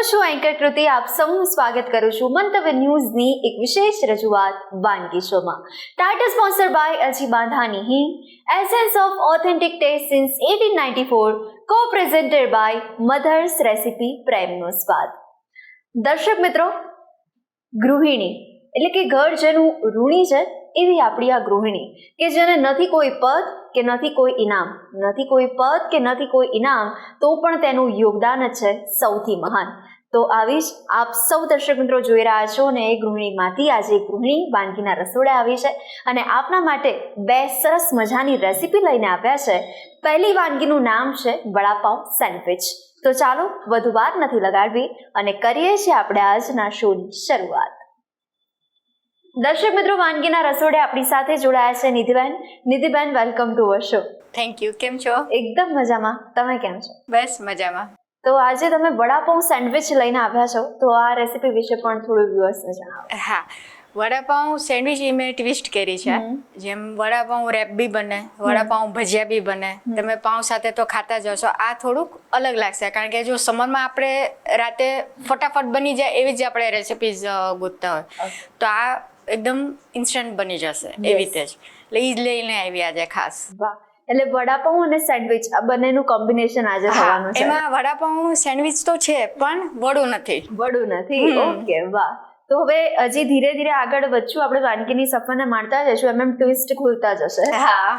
છું એન્કર કૃતિ, આપ સૌનું સ્વાગત કરું છું મંતવ્ય ન્યૂઝની એક વિશેષ રજૂઆત વાનગી શોમાં. ટાઇટલ સ્પોન્સર બાય અજી બાંધાની Hing, essence of authentic taste since 1894, કો પ્રેઝેન્ટેડ બાય મધર્સ રેસિપી, પ્રેમનો સ્વાદ. દર્શક મિત્રો, ગૃહિણી એટલે કે ઘર જેનું ઋણી છે એવી આપણી આ ગૃહિણી કે જેને નથી કોઈ પદ કે નથી કોઈ ઇનામ, નથી કોઈ પદ કે નથી કોઈ ઇનામ, તો પણ તેનું યોગદાન જ છે સૌથી મહાન. તો આવી જ આપ સૌ દર્શક મિત્રો જોઈ રહ્યા છો અને એ ગૃહિણીમાંથી આજે એક ગૃહિણી વાનગીના રસોડે આવી છે અને આપના માટે બે સરસ મજાની રેસીપી લઈને આવ્યા છે. પહેલી વાનગીનું નામ છે વડાપાઉં સેન્ડવિચ. તો ચાલો વધુ વાર નથી લગાડવી અને કરીએ છીએ આપણે આજના શોની શરૂઆત. દર્શક મિત્રો, વાનગીના રસોડે આપણી સાથે જોડાયા છે Nidhiben. Nidhiben, welcome to our show. Thank you. કેમ છો? એકદમ મજામાં. તમે કેમ છો? બસ મજામાં. તો આજે તમે વડાપાઉં સેન્ડવિચ લઈને આવ્યા છો, તો આ રેસીપી વિશે પણ થોડું વ્યુઅર્સને જણાવો. હા, વડાપાઉં સેન્ડવિચ એ મેં ટ્વિસ્ટ કરી છે. જેમ વડાપાઉં રેપ બી બને, વડાપાઉં ભજીયા બી બને, તમે પાઉં સાથે તો ખાતા જ હશો. આ થોડુંક અલગ લાગશે કારણ કે જો સમરમાં આપણે રાતે ફટાફટ બની જાય એવી જ આપણે રેસિપીઝ ગોતતા હોય, તો આ એકદમ ઇન્સ્ટન્ટ બની જશે એવી રીતે જ. એટલે એ જ લઈને આવી આજે ખાસ. વાહ! એટલે વડાપાઉં અને સેન્ડવિચ આ બંનેનું કોમ્બિનેશન આજે થવાનું છે. એમાં વડાપાઉં સેન્ડવિચ તો છે પણ વડું નથી. વડું નથી. ઓકે, વાહ. તો હવે હજી ધીરે ધીરે આગળ વધશું, આપણે વાનગીની સફરને માણતા જઈશું, એમ ટ્વિસ્ટ ખુલતા જશે. હા,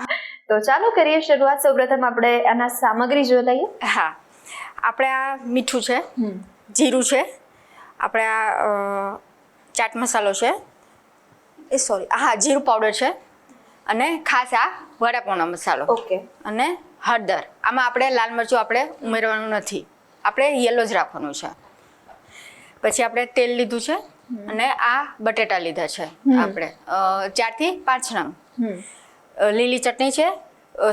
તો ચાલો કરીએ શરૂઆત. સૌપ્રથમ આપણે આના સામગ્રી જોઈ લઈએ. હા, આપણે આ મીઠું છે, જીરું છે, આપણે આ ચાટ મસાલો છે, જીરું પાવડર છે, અને ખાસ આ વડાપાઉંનો મસાલો. ઓકે. અને હળદર. આમાં આપણે લાલ મરચું આપણે ઉમેરવાનું નથી, આપણે યલો જ રાખવાનું છે. પછી આપણે તેલ લીધું છે અને આ બટેટા લીધા છે આપણે 4 થી 5 નંગ. લીલી ચટણી છે,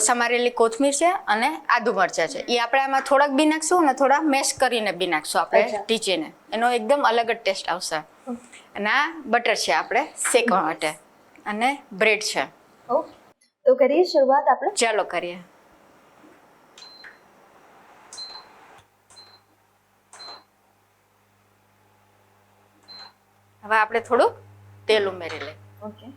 સમારેલી કોથમીર છે અને આદુ મરચાં છે. એ આપણે આમાં થોડાક બી નાખશું અને થોડા મેશ કરીને બી નાખશું આપણે ટીચીને. એનો એકદમ અલગ જ ટેસ્ટ આવશે. અને આ બટર છે આપણે શેકવા માટે, અને બ્રેડ છે. ઓકે, તો કરીએ શરૂઆત આપણે. ચાલો કરીએ. હવે આપણે થોડું તેલ ઉમેરી લઈએ. ઓકે.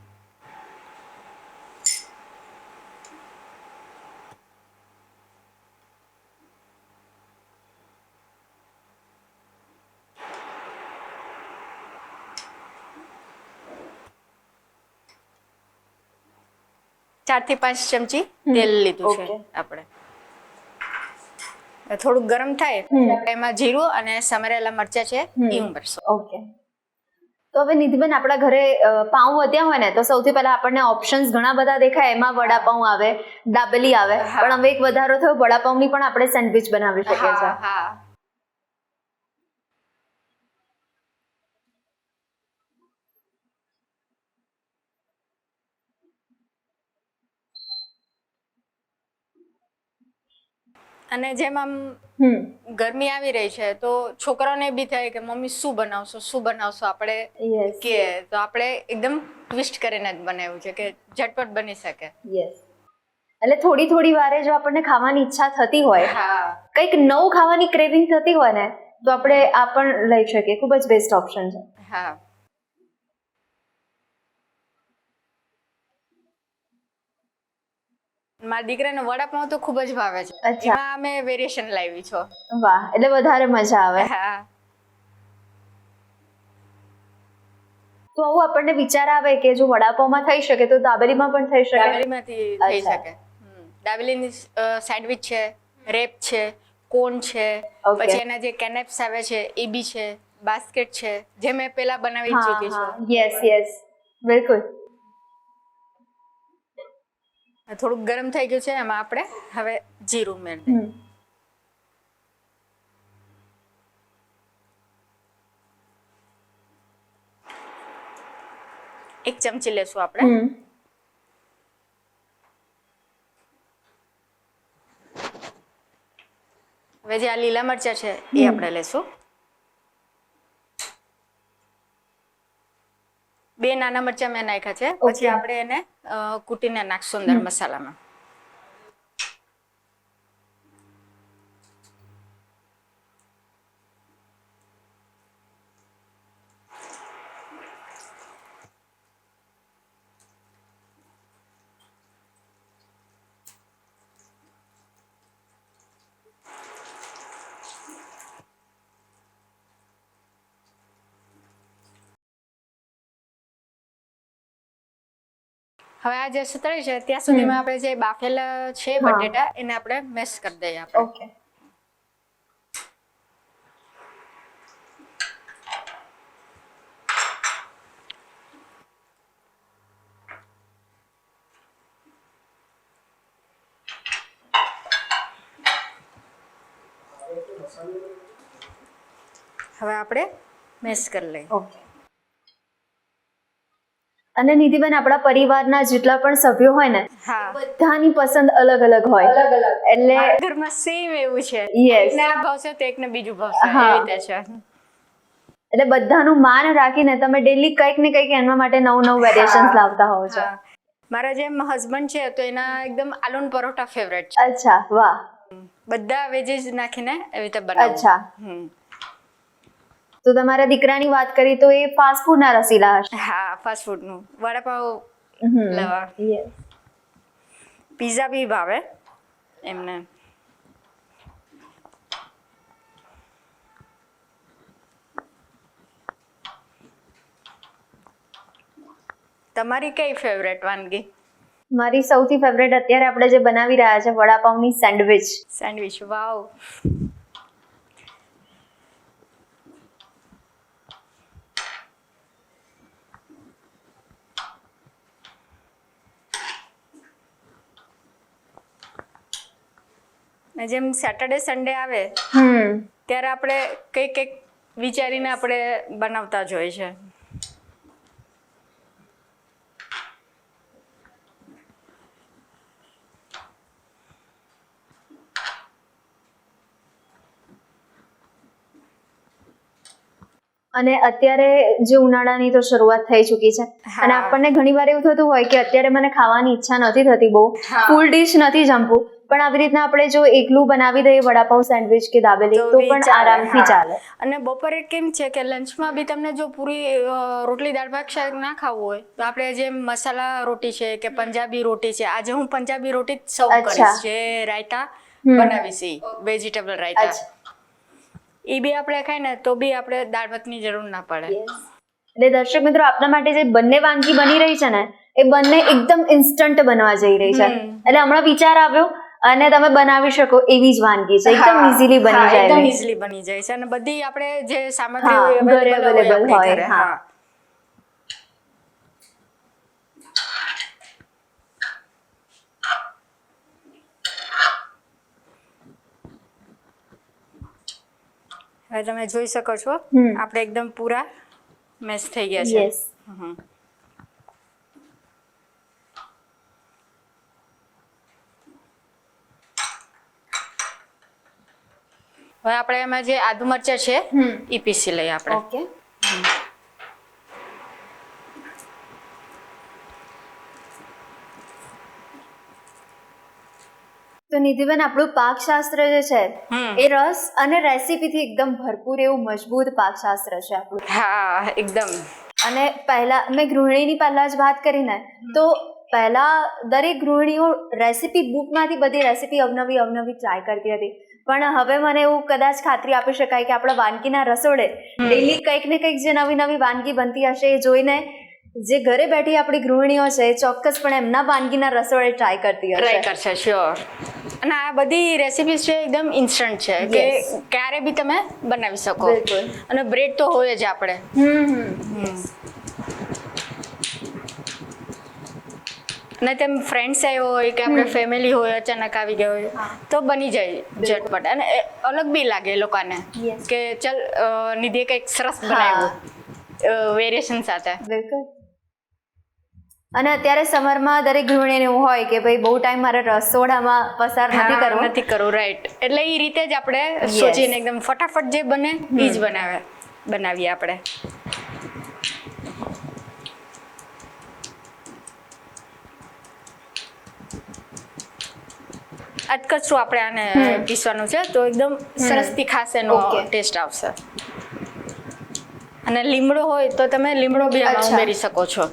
ચાર થી 5 ચમચી તેલ લીધું છે આપણે. થોડુંક ગરમ થાય એમાં જીરું અને સમારેલા મરચા છે એ ઉમેરશું. ઓકે. તો હવે નિધિબેન, આપણા ઘરે પાઉં વધ્યા હોય ને તો સૌથી પહેલા આપણને ઓપ્શન્સ ઘણા બધા દેખાય. એમાં વડાપાઉં આવે, દાબેલી આવે, પણ હવે એક વધારો થયો, વડાપાઉંની પણ આપણે સેન્ડવિચ બનાવી શકીએ છીએ. હા, અને જેમ આમ ગરમી આવી રહી છે તો છોકરાઓને બી થાય કે મમ્મી શું બનાવશો આપણે, કે તો આપણે એકદમ ટ્વિસ્ટ કરીને જ બનાવ્યું છે કે ઝટપટ બની શકે. યસ. એટલે થોડી થોડી વારે જો આપણને ખાવાની ઈચ્છા થતી હોય, કંઈક નવું ખાવાની ક્રેવિંગ થતી હોય ને, તો આપણે આ પણ લઈ શકીએ. ખૂબ જ બેસ્ટ ઓપ્શન છે. હા. મારા દીકરાને વડાપાઉં તો ખૂબ જ ભાવે છે. એમાં અમે વેરિએશન લાવી છો. વાહ! એટલે વધારે મજા આવે. હા. તો આવું આપણને વિચાર આવે કે જો વડાપાઉંમાં થઈ શકે તો દાબેલીમાં પણ થઈ શકે. દાબેલીમાંથી થઈ શકે. દાબેલીની સેન્ડવિચ છે, રેપ છે, કોન છે, પછી એના જે કેનેપ્સ આવે છે એ બી છે, બાસ્કેટ છે, જે મેં પેલા બનાવી ચૂકી છું. યસ, બિલકુલ. થોડુંક ગરમ થઈ ગયું છે, એમાં આપણે હવે જીરું ઉમેરી દઈએ. એક ચમચી લેશું આપણે. હવે જે આ લીલા મરચા છે એ આપણે લેશું. 2 નાના મરચા મેં નાખ્યા છે. પછી આપણે એને કૂટીને નાખશું અંદર મસાલામાં. હવે આ જે સતળાઈ છે ત્યાં સુધીમાં આપણે જે બાફેલા છે બટેટા એને આપણે મેશ કરી દઈએ આપણે. ઓકે. હવે આપણે મેશ કરી લઈએ. ઓકે. અને નિધિબેન આપણા પરિવારના જેટલા પણ સભ્યો હોય ને હા, બધાની પસંદ અલગ અલગ હોય એટલે મારા ઘરમાં સેમ એવું છે. Yes. એકને આ ભાવશે તો એકને બીજું ભાવશે, હા. એવી રીતે છે. એટલે બધાનું માન રાખીને તમે ડેલી કંઈક ને કંઈક એના માટે નવું નવું વેરિએશન્સ લાવતા હોવ છો. હા. મારા જેમ હસબન્ડ છે તો એના એકદમ આલુ પરોઠા ફેવરેટ છે. અચ્છા, વાહ. બધા વેજીસ નાખીને એવી રીતે બનાવું. અચ્છા. તો તમારા દીકરાની વાત કરી તો એ ફાસ્ટ ફૂડ ના રસીલા હશે. હા, ફાસ્ટ ફૂડ નું વડાપાવ હમ. લેવા, Yes. પીઝા બી ભાવે એમને. તમારી કઈ ફેવરેટ વાનગી? મારી સૌથી ફેવરેટ અત્યારે આપણે જે બનાવી રહ્યા છે વડાપાવની સેન્ડવિચ. સેન્ડવિચ, વાવ. જેમ સેટરડે સન્ડે આવે ત્યારે આપણે કંઈક વિચારીને આપણે બનાવતા જ હોય છે. અને અત્યારે જે ઉનાળાની તો શરૂઆત થઈ ચૂકી છે અને આપણને ઘણીવાર એવું થતું હોય કે અત્યારે મને ખાવાની ઈચ્છા નથી થતી બહુ, ફૂલ ડીશ નથી જમવું, પણ આવી રીતના આપણે જો એકલું બનાવી દઈએ વડાપાવ સેન્ડવિચ કે દાબેલી તો પણ આરામથી ચાલે. અને બપોરે કેમ છે કે લંચમાં બી તમને જો પૂરી રોટલી દાળ ભાત શાક ના ખાવું હોય તો આપણે જેમ મસાલા રોટી છે કે પંજાબી રોટી છે, આજે હું પંજાબી રોટી જ સર્વ કરીશ, જે રાયતા બનાવીશ, વેજીટેબલ રાયતા. એ બી આપણે ખાય ને તો બી આપણે દાળ ભાતની જરૂર ના પડે. એટલે દર્શક મિત્રો, આપના માટે જે બંને વાનગી બની રહી છે ને એ બંને એકદમ ઇન્સ્ટન્ટ બનવા જઈ રહી છે. એટલે હમણાં વિચાર આવ્યો અને તમે બનાવી શકો એવી જ વાનગી છે, એકદમ ઇઝીલી બની જાય. એકદમ ઇઝીલી બની જાય છે અને બધી આપણે જે સામગ્રી ઘરે અવેલેબલ હોય. હા. હવે તમે જોઈ શકો છો આપણે એકદમ પૂરા મેશ થઈ ગયા છે. યસ. હવે આપણે એમાં જે આદુ મરચા છે એ પીસી લઈએ આપણે. ઓકે. તો નિધિબેન, આપણું પાકશાસ્ત્ર જે છે એ રસ અને રેસીપીથી એકદમ ભરપૂર એવું મજબૂત પાકશાસ્ત્ર છે આપણું. હા, એકદમ. અને પહેલા મેં ગૃહિણીની પહેલા જ વાત કરી ને તો પહેલા દરેક ગૃહિણીઓ રેસીપી બુકમાંથી બધી રેસીપી અવનવી ટ્રાય કરતી હતી, પણ હવે મને એવું કદાચ ખાતરી આપી શકાય કે આપણા વાનગીના રસોડે ડેલી કંઈક ને કંઈક જે નવી વાનગી બનતી હશે એ જોઈને જે ઘરે બેઠી આપણી ગૃહિણીઓ છે એ ચોક્કસપણે એમના વાનગીના રસોડે ટ્રાય કરતી હશે. ટ્રાય કરશે, શ્યોર. અને આ બધી રેસીપીઝ છે એકદમ ઇન્સ્ટન્ટ છે કે ક્યારે બી તમે બનાવી શકો. અને બ્રેડ તો હોય જ આપણે. અને તેમ ફ્રેન્ડ્સ આવ્યો હોય કે આપણે ફેમિલી હોય, અચાનક આવી ગયા હોય તો બની જાય ઝટપટ. અને અલગ બી લાગે એ લોકોને કે ચલ નિધિએ કંઈક સરસ બનાવ્યું વેરિએશન સાથે. બિલકુલ. અને અત્યારે સમરમાં દરેક ગૃહિણીને એવું હોય કે ભાઈ બહુ ટાઈમ મારે રસોડામાં પસાર નથી કરવું. રાઈટ. એટલે એ રીતે જ આપણે સોચીને એકદમ ફટાફટ જે બને એ જ બનાવીએ આપણે. અધકચરું આપણે આને પીસવાનું છે તો એકદમ સરસ તીખાશ એનો ટેસ્ટ આવશે. અને લીમડો હોય તો તમે લીમડો બી આમાં ઉમેરી શકો છો.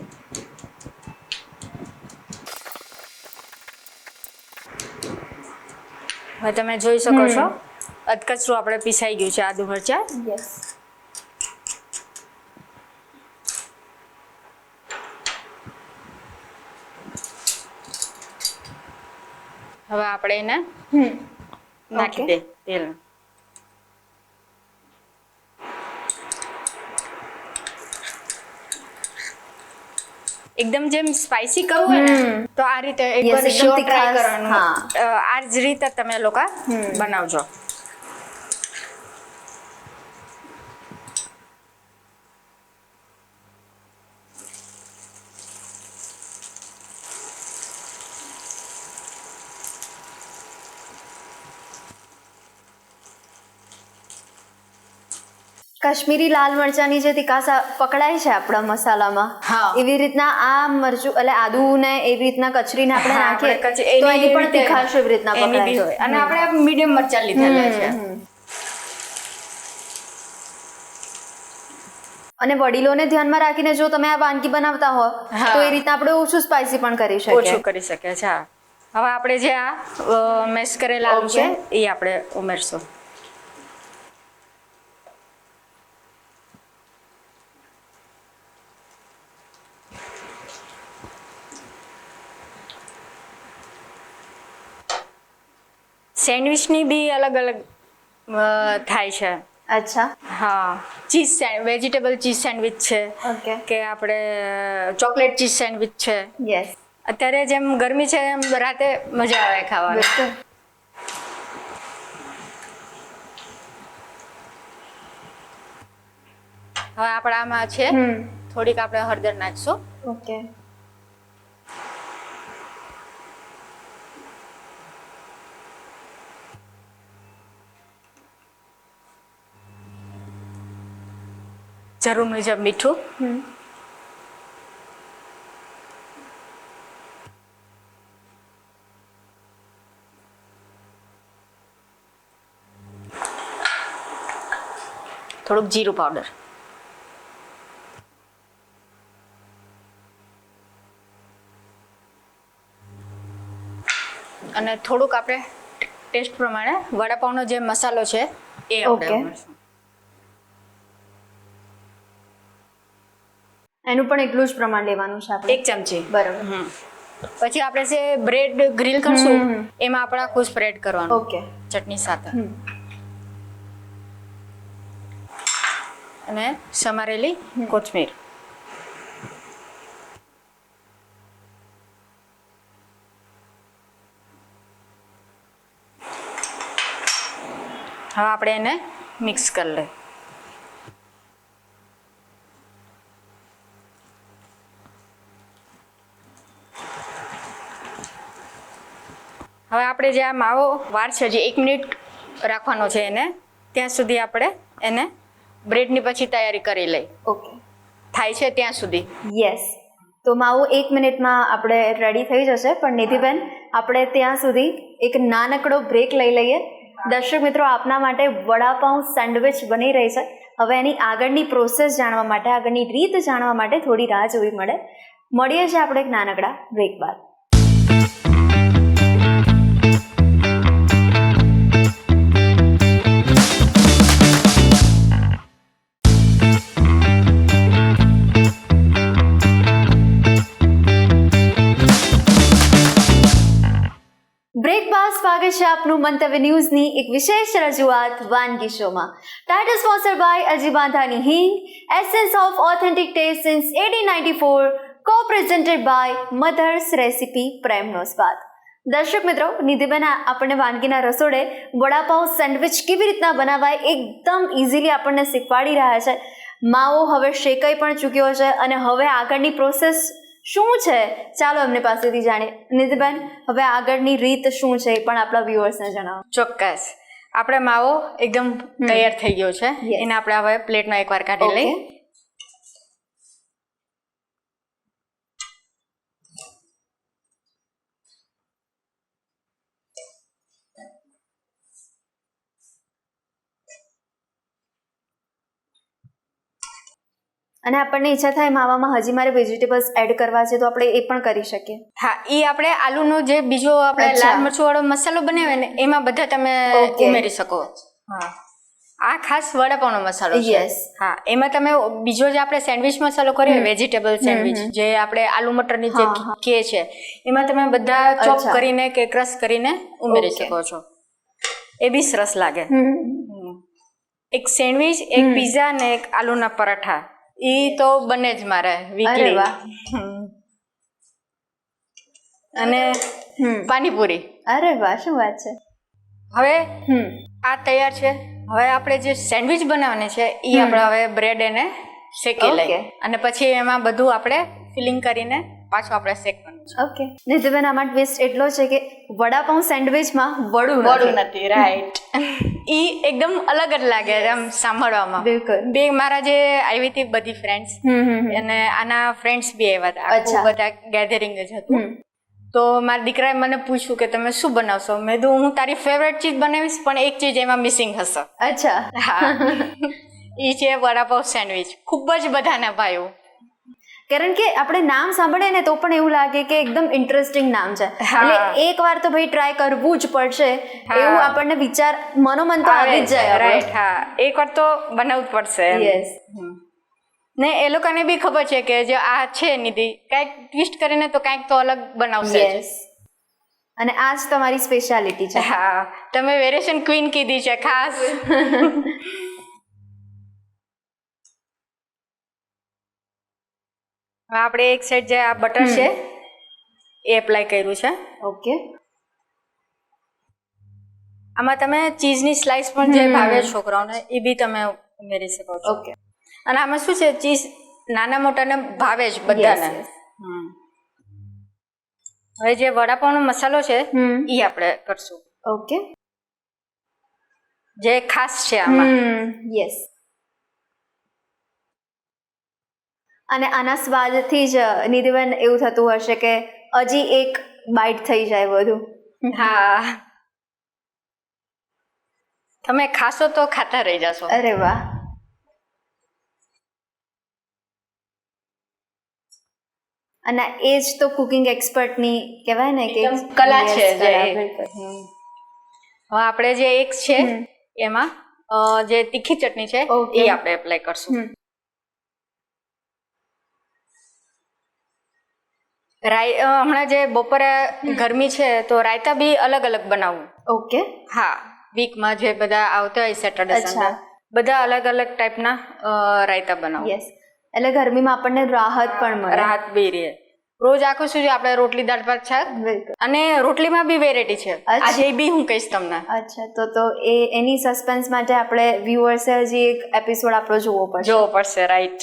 હવે તમે જોઈ શકો છો અધકચરું આપણે પીસાઈ ગયું છે આદુ મરચા. હવે આપણે એને નાખી Okay. દે તેલ. એકદમ જેમ સ્પાઇસી કરવું હોય ને તો આ રીતે એકવાર એકદમ શ્યોર ટ્રાય તીખાશ, કરવાનું. આ જ રીતે તમે લોકો બનાવજો. કાશ્મીરી લાલ મરચાની જે તીખાશ પકડાય છે આપણા મસાલામાં, હા. એવી રીતના આ મરચું એટલે આદુ ને એવી રીતના કચરીને આપણે હા, નાખીએ આપણે તો એની પણ તીખાશ એવી રીતના એની બી હોય. અને આપણે મીડિયમ મરચાં લીધેલા છે. અને વડીલોને ધ્યાનમાં રાખીને જો તમે આ વાનગી બનાવતા હો હા. તો એ રીતના આપણે ઓછું સ્પાઇસી પણ કરી શકીએ. ઓછું કરી શકે છે. હા. હવે આપણે જે આ મેશ કરેલા આલુ છે એ આપણે ઉમેરશું. સેન્ડવિચની બી અલગ અલગ થાય છે. અચ્છા, હા, વેજીટેબલ ચીઝ સેન્ડવિચ છે ઓકે, કે આપણે ચોકલેટ ચીઝ સેન્ડવિચ છે. યસ, અત્યારે જેમ ગરમી છે એમ રાતે મજા આવે ખાવાની. બિલકુલ. હવે આપણામાં છે થોડીક આપણે હળદર નાખશું. ઓકે, જરૂર મુજબ મીઠું. થોડુંક જીરું પાવડર. અને થોડુંક આપણે ટેસ્ટ પ્રમાણે વડાપાવનો જે મસાલો છે એ આપણે Okay. ઉમેરશું. એનું પણ એટલું જ પ્રમાણ લેવાનું છે આપણે. 1 ચમચી. બરાબર. પછી આપણે જે બ્રેડ ગ્રીલ કરશું એમાં આપણે આખું સ્પ્રેડ કરવાનું ઓકે, ચટણી સાથે. અને સમારેલી કોથમીર. હવે આપણે એને મિક્સ કરી લઈએ. હવે આપણે જે આ માવો વાર છે જે 1 મિનિટ રાખવાનો છે એને, ત્યાં સુધી આપણે એને બ્રેડની પછી તૈયારી કરી લઈ. ઓકે, થાય છે ત્યાં સુધી. યસ. તો માવું 1 મિનિટમાં આપણે રેડી થઈ જશે, પણ નિધિબેન આપણે ત્યાં સુધી એક નાનકડો બ્રેક લઈ લઈએ. દર્શક મિત્રો, આપના માટે વડાપાઉં સેન્ડવિચ બની રહી છે. હવે એની આગળની પ્રોસેસ જાણવા માટે, આગળની રીત જાણવા માટે થોડી રાહ જોવી મળીએ છીએ આપણે એક નાનકડા બ્રેક બાદ. બ્રેક બાદ સ્વાગત છે આપનું મંતવ્ય ન્યૂઝની એક વિશેષ રજૂઆત વાનગી શોમાં. ટાઇટલ સ્પોન્સર બાય અજી બાંધાની Hing, essence of authentic taste since 1894, કો પ્રેઝન્ટેડ બાય મધર્સ રેસિપી, પ્રેમનો સ્વાદ. દર્શક મિત્રો, નિધિબેન આપણને વાનગીના રસોડે વડાપાઉં સેન્ડવિચ કેવી રીતના બનાવાય એકદમ ઇઝીલી આપણને શીખવાડી રહ્યા છે. માવો હવે શેકાઈ પણ ચૂક્યો છે અને હવે આગળની પ્રોસેસ શું છે ચાલો એમને પાસેથી જાણીએ. નિધિબેન, હવે આગળની રીત શું છે એ પણ આપણા વ્યુઅર્સને જણાવો. ચોક્કસ. આપણે માવો એકદમ તૈયાર થઈ ગયો છે. Yes. એને આપણે હવે પ્લેટમાં એકવાર કાઢી લઈએ. અને આપણને ઈચ્છા થાય માવામાં હજી મારે વેજીટેબલ્સ એડ કરવા છે તો આપણે એ પણ કરી શકીએ. હા, એ આપણે આલુનો જે બીજો આપણે અચ્છા. લાલ મરચું વાળો મસાલો બનાવે ને એમાં બધા તમે Okay. ઉમેરી શકો. હા, આ ખાસ વડાપાવનો મસાલો છે. Yes. હા, એમાં તમે બીજો જે આપણે સેન્ડવિચ મસાલો કરીએ વેજીટેબલ સેન્ડવિચ જે આપણે આલુ મટરની જે કે છે એમાં તમે બધા ચોપ અચ્છા. કરીને કે ક્રશ કરીને ઉમેરી Okay. શકો છો. એ બી સરસ લાગે. એક સેન્ડવિચ, એક પીઝા ને એક આલુના પરાઠા ઈ તો બને જ મારે અરે વીકલી. વાહ. અને પાણીપુરી. અરે વાહ, શું વાત છે. હવે આ તૈયાર છે. હવે આપણે જે સેન્ડવિચ બનાવવાની છે એ આપણે હવે બ્રેડ એને શેકી લઈએ Okay. અને પછી એમાં બધું આપણે ફિલિંગ કરીને પાછું આપણે શેકવાનું છે. ઓકે. નિધિબેન, આમાં ટ્વિસ્ટ એટલો છે કે વડાપાઉં સેન્ડવિચમાં વડું નથી, રાઈટ. ઈ એકદમ અલગ જ લાગે આમ સાંભળવામાં. બિલકુલ. બે મારા જે આવી હતી બધી ફ્રેન્ડ્સ અને આના ફ્રેન્ડ્સ બી આવ્યા હતા. અચ્છા. આખું બધા ગેધરિંગ જ હતું. તો મારા દીકરાએ મને પૂછ્યું કે તમે શું બનાવશો? મેં કીધું હું તારી ફેવરેટ ચીજ બનાવીશ પણ એક ચીજ એમાં મિસિંગ હશે. અચ્છા. હા. ઈ છે વડાપાવ સેન્ડવિચ. ખૂબ જ બધાને ભાવ્યું. કારણ કે આપણે નામ સાંભળીએ ને તો પણ એવું લાગે કે એકદમ ઇન્ટરેસ્ટિંગ નામ છે. હા. એટલે એક વાર તો ભાઈ ટ્રાય કરવું જ પડશે હા. એવું આપણને વિચાર મનોમન તો આવી જ જાય. રાઈટ. હા, એક વાર તો બનાવવું જ પડશે એમ. યસ. ને એ લોકોને બી ખબર છે કે જે આ છે નિધિ કાંઈક ટ્વિસ્ટ કરીને તો કાંઈક તો અલગ બનાવશે જ. યસ. અને આ જ તમારી સ્પેશિયાલિટી છે. હા, તમે વેરિએશન ક્વીન કીધી છે ખાસ. હવે આપણે એક સાઈડ જે આ બટર છે એ એપ્લાય કર્યું છે. ઓકે. આમાં તમે ચીઝની સ્લાઇસ પણ જે ભાવે છોકરાઓને એ બી તમે ઉમેરી શકો છો. ઓકે. અને આમાં શું છે ચીઝ નાના મોટાને ભાવે જ બધાને. Yes, હવે જે વડાપાવનો મસાલો છે એ આપણે કરશું ઓકે. જે ખાસ છે આમાં. યસ. અને આના સ્વાદથી જ નિધિબેન એવું થતું હશે કે હજી એક બાઈટ થઈ જાય બધું. હા, તમે ખાશો તો ખાતા રહી જશો. અરે વાહ. અને એ જ તો કુકિંગ એક્સપર્ટની કહેવાય ને કે એકદમ કલા છે Yes, જે. કલા, બિલકુલ. હવે આપણે જે એક છે એમાં જે તીખી ચટણી છે Okay. એ આપણે એપ્લાય કરશું. હમણાં જે બપોરે ગરમી છે તો રાયતા બી અલગ અલગ બનાવવું. ઓકે. હા, વીકમાં જે બધા આવતા હોય સેટરડે અચ્છા. સન્ડે બધા અલગ અલગ ટાઈપના રાયતા બનાવું. યસ. એટલે ગરમીમાં આપણને રાહત પણ મળે. રાહત બી રહે. રોજ આખું શું છે આપણે રોટલી દાળ ભાત શાક બિલકુલ. અને રોટલીમાં બી વેરાયટી છે. અચ્છા. આજે એ બી હું કહીશ તમને. અચ્છા, તો એની સસ્પેન્સ માટે આપણે વ્યુઅર્સે હજી એક એપિસોડ આપણો જોવો પડશે. જોવો પડશે, રાઈટ.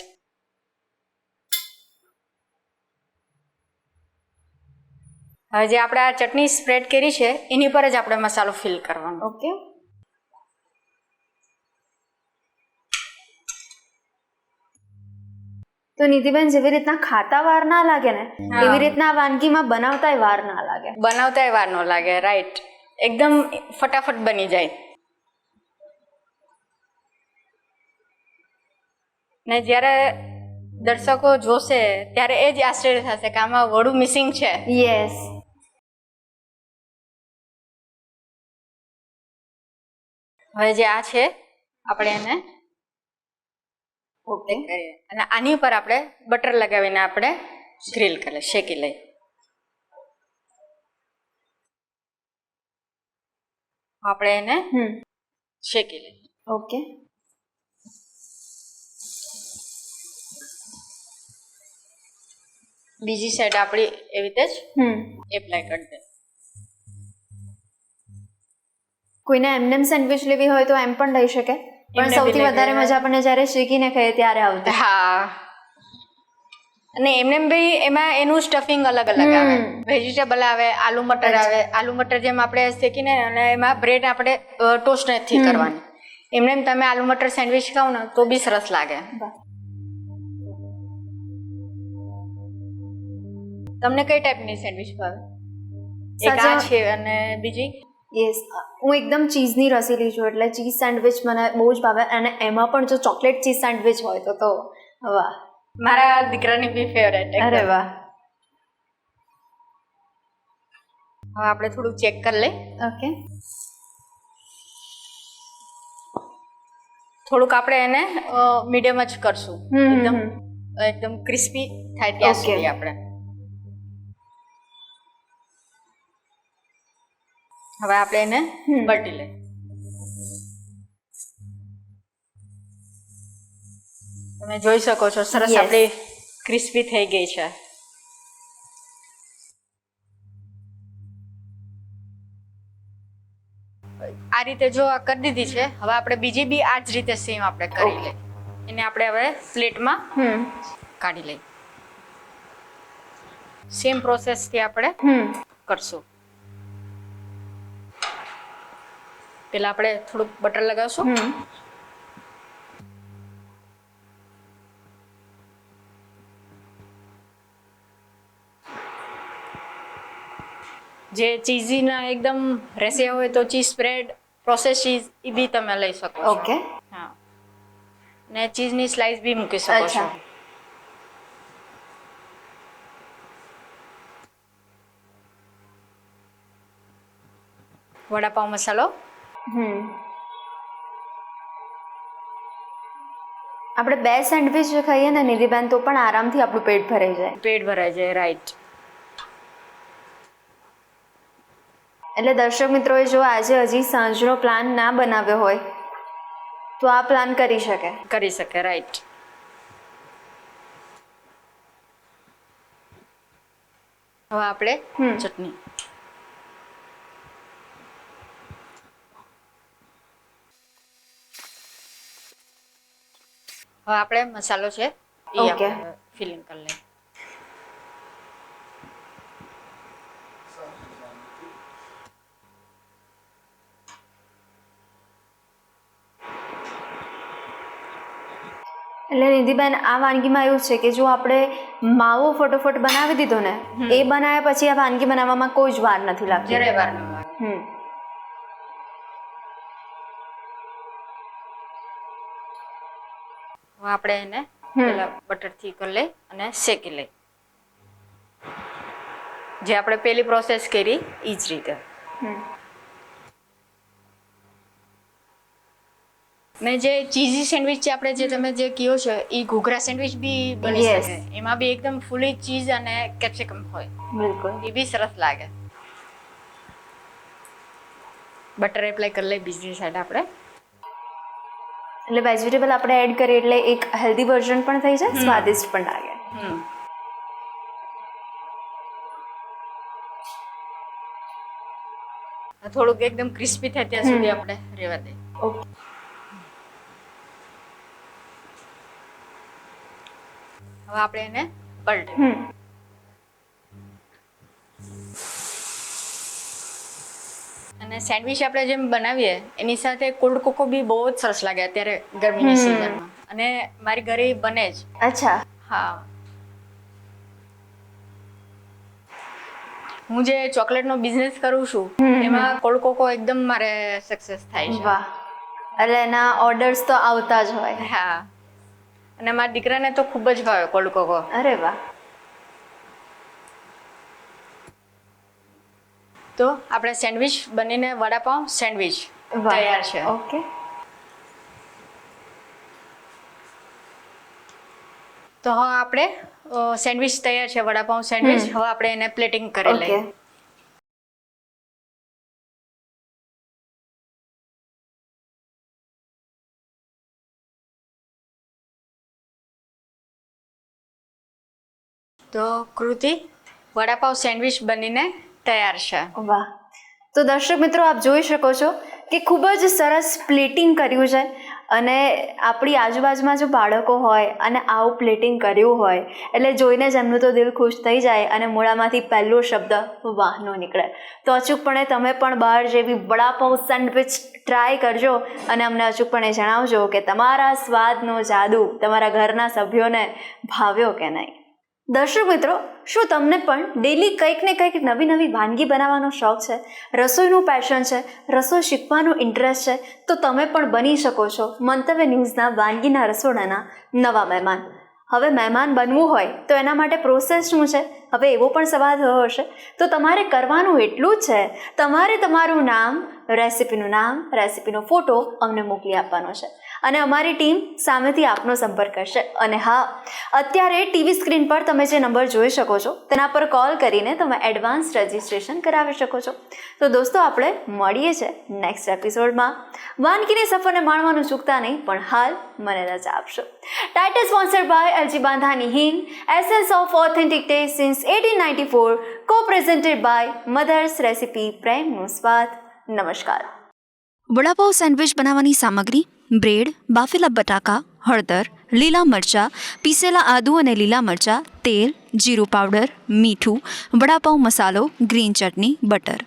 હવે જે આપણે આ ચટણી સ્પ્રેડ કરી છે એની પર જ આપણે મસાલો ફિલ કરવાનો. ઓકે. તો નિધિબેન જેવી રીતના ખાતા વાર ના લાગે ને એવી રીતના આ વાનગીમાં બનાવતાય વાર ના લાગે. બનાવતાય વાર ન લાગે, રાઈટ. એકદમ ફટાફટ બની જાય. ને જ્યારે દર્શકો જોશે ત્યારે એ જ આશ્ચર્ય થશે કે આમાં વડું મિસિંગ છે. યસ. હવે જે આ છે આપણે એને ઓકે. કરીએ અને આની ઉપર આપણે બટર લગાવીને આપણે ગ્રીલ કરી શેકી લઈએ. આપણે એને શેકી લઈએ. ઓકે. બીજી સાઈડ આપણી એવી રીતે જ એપ્લાય કરી દે. કોઈને એમનેમ સેન્ડવિચ લેવી હોય તો એમ પણ લઈ શકે, પણ એમને સૌથી બી વધારે લઈ મજા આપણને જ્યારે શેકીને ખાઈએ ત્યારે આવતી. હા, અને એમને બી એમાં એનું સ્ટફિંગ અલગ અલગ આવે. વેજીટેબલ આવે, આલુ મટર આવે. આલુ મટર જેમ આપણે શેકીને અને એમાં બ્રેડ આપણે ટોસ્ટ નથી કરવાની. એમને તમે આલુ મટર સેન્ડવિચ ખાવ ને તો બી સરસ લાગે. તમને કઈ ટાઈપની સેન્ડવિચ ભાવે? એક આ છે અને બીજી યસ, હું એકદમ ચીઝની રસીલી છું એટલે ચીઝ સેન્ડવિચ મને બહુ જ ભાવે અને એમાં પણ જો ચોકલેટ ચીઝ સેન્ડવિચ હોય તો વાહ. મારા દીકરાની બી ફેવરેટ. અરે વાહ. હવે આપણે થોડું ચેક કરી લઈએ. ઓકે. થોડુંક આપણે એને મીડિયમ જ કરશું, એકદમ ક્રિસ્પી થાય ત્યાં સુધી આપણે. હવે આપણે એને બટી લઈએ. તમે જોઈ શકો છો સરસ આપણી ક્રિસ્પી થઈ ગઈ છે. આ રીતે જો આ કરી દીધી છે, હવે આપણે બીજી બી આ જ રીતે સેમ આપણે કરી લઈએ. એને આપણે હવે પ્લેટમાં કાઢી લઈએ. સેમ પ્રોસેસથી આપણે કરશું. પેલા આપણે થોડુંક બટર લગાવશું. જે ચીઝીના એકદમ રેસિયા હોય તો ચીઝ સ્પ્રેડ, પ્રોસેસ ચીઝ એ બી તમે લઈ શકો છો. ઓકે. હા, ને ચીઝની સ્લાઇસ બી મૂકી શકો છો. વડાપાવ મસાલો. આપણે 2 સેન્ડવિચ ખાઈએ ને નિધિબેન તો પણ આરામથી આપણું પેટ ભરાઈ જાય. પેટ ભરાઈ જાય, રાઈટ. એટલે દર્શક મિત્રોએ જો આજે હજી સાંજનો પ્લાન ના બનાવ્યો હોય તો આ પ્લાન કરી શકે. રાઈટ. હવે આપણે ચટણી. હવે આપણે મસાલો છે એ આપણે ફિલિંગ કરી લઈએ. એટલે નિધિબેન આ વાનગીમાં એવું છે કે જો આપણે માવો ફટોફટ બનાવી દીધો ને, એ બનાવ્યા પછી આ વાનગી બનાવવામાં કોઈ જ વાર નથી લાગતી. જરાય વાર ન લાગે. હવે આપણે એને પેલા બટરથી કરી લઈ અને શેકી લઈ. જે આપણે પેલી પ્રોસેસ કરી એ જ રીતે. ને જે ચીઝી સેન્ડવિચ છે આપણે જે તમે જે કહો છો એ ઘૂઘરા સેન્ડવિચ બી બની શકે. એમાં બી એકદમ ફૂલી ચીઝ અને કેપ્સિકમ હોય. બિલકુલ. એ બી સરસ લાગે. બટર એપ્લાય કરી લઈ બીજી સાઈડ આપણે. એટલે વેજીટેબલ આપણે એડ કરીએ એટલે એક હેલ્ધી વર્ઝન પણ થઈ જાય, સ્વાદિષ્ટ પણ લાગે. થોડુંક એકદમ ક્રિસ્પી થાય ત્યાં સુધી આપણે રહેવા દઈએ. ઓકે. હવે આપણે એને પલટે. અને સેન્ડવિચ આપણે જેમ બનાવીએ એની સાથે કોલ્ડ કોકો બી બહુ જ સરસ લાગે અત્યારે ગરમીની સિઝનમાં. અને મારી ઘરે બને જ. અચ્છા. હા, હું જે ચોકલેટનો બિઝનેસ કરું છું એમાં કોલ્ડ કોકો એકદમ મારે સક્સેસ થાય છે. વાહ, એટલે એના ઓર્ડર્સ તો આવતા જ હોય. હા, અને મારા દીકરાને તો ખૂબ જ ભાવે કોલ્ડ કોકો. અરે વાહ. તો આપણે સેન્ડવિચ બનીને વડાપાવ સેન્ડવિચ તૈયાર છે. ઓકે. તો હવે આપણે સેન્ડવિચ તૈયાર છે, વડાપાવ સેન્ડવિચ. હવે આપણે એને પ્લેટિંગ કરી લઈએ. તો કૃતિ, વડાપાવ સેન્ડવિચ બનીને તૈયાર છે. વાહ. તો દર્શક મિત્રો આપ જોઈ શકો છો કે ખૂબ જ સરસ પ્લેટિંગ કર્યું છે. અને આપણી આજુબાજુમાં જો બાળકો હોય અને આવું પ્લેટિંગ કર્યું હોય એટલે જોઈને જ એમનું તો દિલ ખુશ થઈ જાય અને મોઢામાંથી પહેલો શબ્દ વાહનો નીકળે. તો અચૂકપણે તમે પણ બહાર જેવી વડાપાવ સેન્ડવિચ ટ્રાય કરજો અને અમને અચૂકપણે જણાવજો કે તમારા સ્વાદનો જાદુ તમારા ઘરના સભ્યોને ભાવ્યો કે નહીં. દર્શક મિત્રો, શું તમને પણ ડેલી કંઈક ને કંઈક નવી નવી વાનગી બનાવવાનો શોખ છે, રસોઈનું પેશન છે, રસોઈ શીખવાનો ઇન્ટરેસ્ટ છે? તો તમે પણ બની શકો છો મંતવ્ય ન્યૂઝના વાનગીના રસોડાના નવા મહેમાન. હવે મહેમાન બનવું હોય તો એના માટે પ્રોસેસ શું છે? હવે એવો પણ સવાલ થયો હશે. તો તમારે કરવાનું એટલું જ છે, તમારે તમારું નામ, રેસિપીનું નામ, રેસિપીનો ફોટો અમને મોકલી આપવાનો છે અને અમારી ટીમ સામેથી આપનો સંપર્ક કરશે. અને હા, અત્યારે ટીવી સ્ક્રીન પર તમે જે નંબર જોઈ શકો છો તેના પર કોલ કરીને તમે એડવાન્સ રજિસ્ટ્રેશન કરાવી શકો છો. તો દોસ્તો, આપણે મળીએ છીએ નેક્સ્ટ એપિસોડમાં. વાનગીની સફરને માણવાનું ચૂકતા નહીં, પણ હાલ મને રજા આપશો. Title sponsored by LG Bandhani Hing, essence of authentic taste since 1894, co-presented by mother's recipe, પ્રેમનો સ્વાદ. નમસ્કાર. વડાપાઉં સેન્ડવિચ બનાવવાની સામગ્રી: બ્રેડ, બાફેલા બટાકા, હળદર, લીલા મરચાં, પીસેલા આદુ અને લીલા મરચાં, તેલ, જીરું પાવડર, મીઠું, વડાપાઉં મસાલો, ગ્રીન ચટણી, બટર.